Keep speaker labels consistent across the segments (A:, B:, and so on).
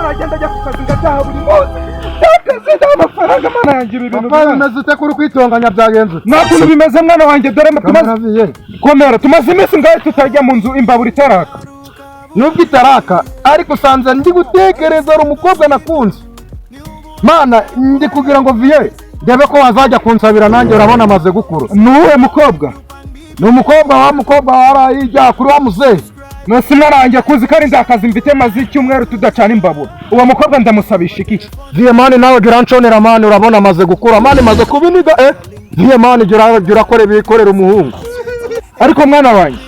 A: nagenda ajya ku kazi ngataha buri munsi akazi amafaranga mana yangira ibintu
B: bimeze ute kuri kwitonganya byagenze
A: nakuru bimeze mwana wanjye dore tumaze komera tumaze iminsi ngaho tutajya mu nzu imbabura itaraka
B: nubwo itaraka ariko usanze ndi gutekereza ari umukobwa nakunze mana ndi kugira ngo viye ndebe ko wazajya kunsabira nanjye urabona amaze gukura
A: nuwe mukobwa
B: ni umukobwa warayijya kuri wa muzehe
A: nose mwarangiye kuzi ko ari ndakazi mfite maze icyumweru tudacana imbabura uwo mukobwa ndamusabisha iki
B: viye mani nawe gira nshonera mani urabona amaze gukura mani maze kubiniga viye mani gira kore bikorera umuhungu
A: ariko mwana wanjye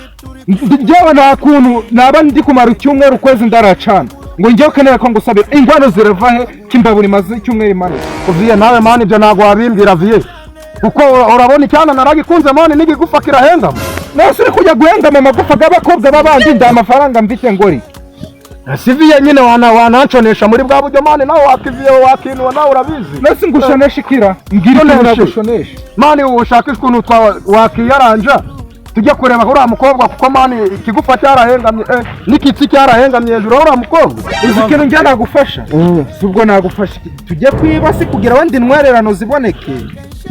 A: njyewe nta kuntu naba ndi kumara icyumweru ukwezi ndaracana ngo njyewe ukeneye ko ngusabira ingwano zirava he k'imbabura imaze icyumweru imane
B: viye nawe mani ibyo ntabwo wabimbwira viye kuko urabona icyana naragikunze mani n'igigufa kirahengama
A: nose uri kujya guhengama amagufa y'abakobwa b'abandi nda amafaranga mfite ngori
B: si viye nyine wananconesha muri bwa buryo mani nawe wakiviye wakinuwa nawe urabizi
A: nose ngushonesha ikira mbwira ukuntu nagushonesha
B: mani ushaka ukuntu wakiyaranja tujye kureba uriya mukobwa kuko mani ikigufa cyarahengamye n'ikitsi cyarahengamye hejuru uriya mukobwa
A: uzi ikintu njye nagufasha si ubwo nagufasha tujye kwiba si kugira wenda intwererano ziboneke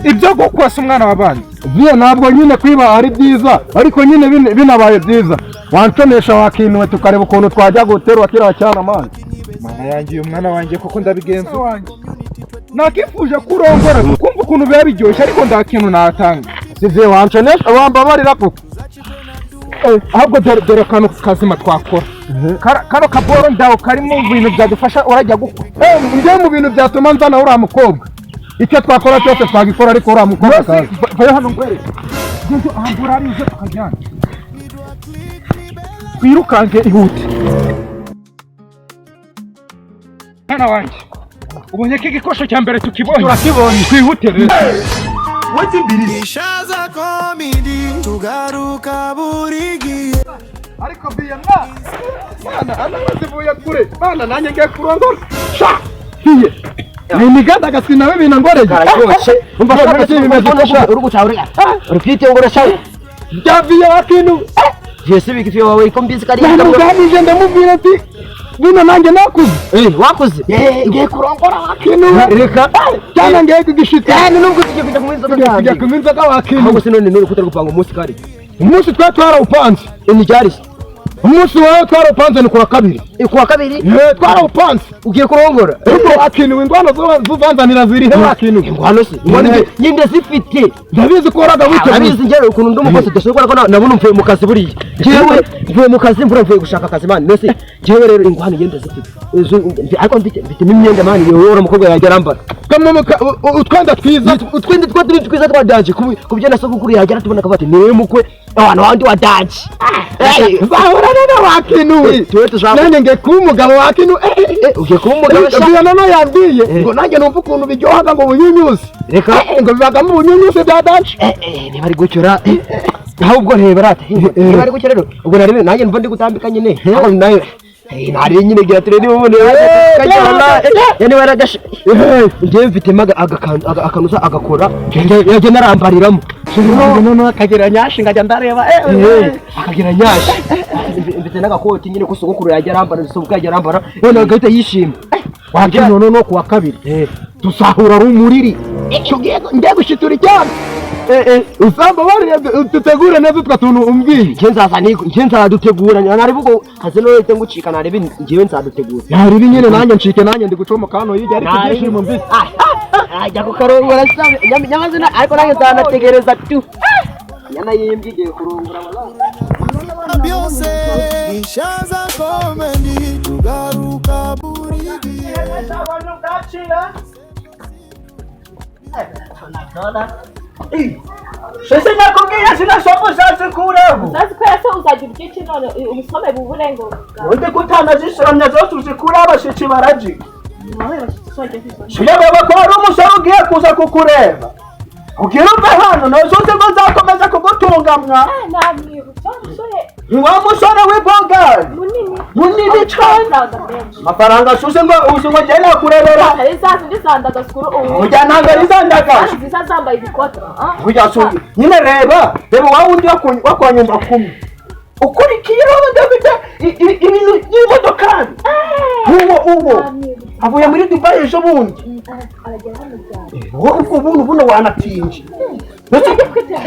A: ibyo gukwasa umwana w'abandi
B: viye ntabwo nyine kwiba ari byiza ariko nyine binabaye byiza wanconesha wakinuwe tukareba ukuntu twajya guterwa kiriya cyana mani
A: mana yanjye uyu mwana wanjye kuko ndabigenza wanjye nakifuje kurongora kumva ukuntu biba biryoshye ariko nta kintu natanga
B: siviye wanconesha wambabarira kuko
A: ahubwo dore akantu kazima twakora kano kaboro ndaho karimo ibintu byadufasha urajya gukora
B: njye mu bintu byatuma nzana uriya mukobwa icyo twakora cyose twagikora ariko uriya mukobwa kazi
A: vayo hano ngwereke ahantu urarize tukajyana twirukange ihute mwana wanjye ubonye ko igikoresho cya mbere tukibonye
B: turakibonye
A: twihute rero
C: Ishaza comedy tugaruka buri gihe
B: ariko biye mwana anamaze vuye kure mwana nanjye ngiye kurongora sha biye ni miganda gaswi nawe binangoreye umva shaka cyo bimeze ko
D: urugucaurira urufite ngora shawe
B: byaviye wakintu
D: Jesse bikifye wawe ko mbizi kari
B: ndamugamije ndamubwira ati bino nanjye nakuze
D: wakuze
B: ngiye kurongora wakintu reka cyane ngiye kugishita
D: nubwo tujye kujya
B: kuminza ka wakintu
D: ahubwo sinone nuri kutari gupanga umunsi kari
B: umunsi twarawupanze
D: imijari
B: umunsi wawe twarawupanze ni kuwa kabiri twarawupanze
D: ugiye kurongora
B: ariko wakintu ingwano zuvanzanira ziri he wakintu
D: ingwano se nyinde zifite
B: ndabizi ko waraga witeguye
D: ndabizi ngero ukuntu ndumukoze dashobora ko nabona mvuye mu kazi buriye jewe mvuye mu kazi mvuye gushaka akazi mani nese jewe rero ingwano nyinde zifite ariko mfite n'imyenda mani yewe umukobwa yajya arambara
B: utwenda twiza
D: twiza twa danje kubyo nasogukuri yajya aratubona kavati niwe mukwe abantu bandi wa danje
B: bahora nana wakintu nanjye ngiye kuba umugabo wakintu
D: ugiye kuba umugabo
B: biya nano yambwiye ngo nanjye numva ukuntu biryohaga ngo bunyunyuze
D: reka
B: ngo bibagamo ubunyunyuze bya danje
D: niba ari gucyura ahubwo reba rata niba ari gucyura rero ubwo nari nanjye numva ndi gutambika nyine aho nayo nari nyine gira turedi ubone kajyana yani waragashe ngiye mfite maga akanuza agakora yaje narambariramo
B: none akagira nyashi ngajya ndareba
D: akagira nyashi mfite n'agakoti nyine ko sogokuru yaje arambara sobuka yaje arambara none agahita yishima
B: waje none kuwa kabiri tusahura rumuriri ngiye gushitura cyane usamba bari tutegure neza utwa tuntu umbwiye
D: nje nzadutegura nari bugo kaze no yite ngucika nari ngiwe nzadutegura
B: yari nyine nanjye ncike nanjye ndi gucoma kano yijya ariko byishimo mbisi
D: ajya kukarongora sabe nyamazina ariko nanjye nzanategereza tu yana yimbye kurongora wala
C: byose Ishaza comedy tugaruka buri gihe
E: Sese nakubwiye sinasoma uzazikureho.
F: Uzazikureho se uzagira iki none ubusome buburengo.
E: Undi gutana zisoramya zose uzikure abashitsi baraji.
F: Nawe bashitsi soje kwizo.
E: Shirebe ko ari umusore ugiye kuza kukureba. Ugira umve hano nozoze ngo nzakomeza kugutungamwa.
F: Namwibutsa umusore.
E: Wa musore w'ibogari. Munini cyane. Amafaranga suze ngo uzugo jena kurebera.
F: Ari zazi ndisandaga skuru ubu.
E: Ujya nanga rizandaga.
F: Ziza zambaye ibikota.
E: Ujya suze. Nyine reba wa wundi wakwanyumba kumwe. Ukurikiye David ibintu y'imodoka. Uwo. avuye muri Dubai ejo bundi. Wowe ubwo buno wanatinje.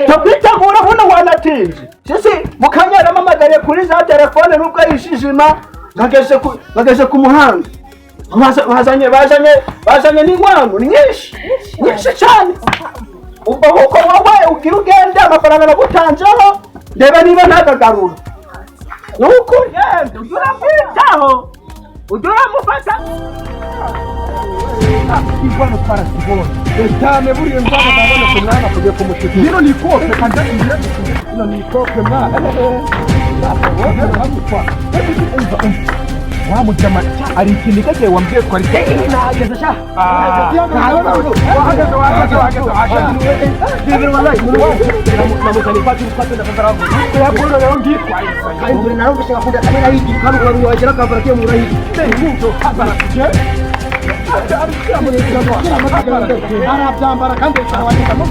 E: Tokwitegura buno wanatinje. Sisi mukanyara mamagare kuri za telefone nubwo yishijima ngageze ku muhanda. Bazanye n'inkwano nyinshi cyane. Ubwo uko wowe ugira ugende amafaranga nagutanzeho ndeba niba ntagagarura. Nuko yende uramwitaho uramufata.
A: Inkwano twarazibonye cyane buriya ndwara ndabona ko mwana kujya kumushika. Hino ni kope kandi hino ni kope mwana. Wamujama ari ikintu kake wambwiye ko ari
E: nageze sha.
B: arabyambara kandi arabashaka no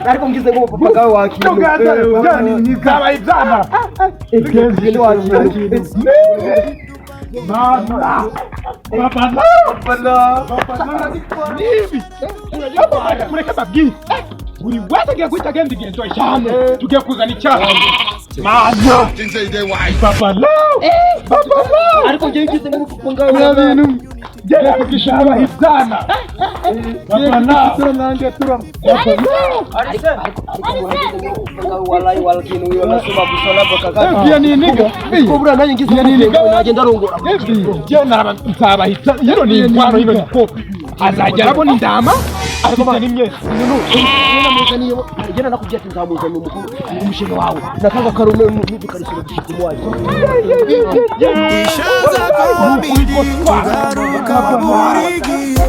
B: ariko ngize ngo papa gawe wakira
A: nizaba ibyana
B: igeze wakira
A: mureke babwire buri wese agiye guhita agenda igendo cyane tugiye kuzana icyaha mana
B: ariko ngiye ngize ngo papa gawe
A: gera kugishaba ibyana
B: nanjye turam wallahi walakini wewe unasema busala baka
A: pia ni niga
B: kubura nanjye ngize ni niga nagenda rongora
A: je naraba nzabahita hino ni inkwano hino ni kopi azajya abona indama afite n'imyese
B: namuzaniye agenda nakubye ati nzamuzana umushinga wawe nakanga karume n'udukarisho gushika umwaje
C: Ishaza comedy tugaruka buri gihe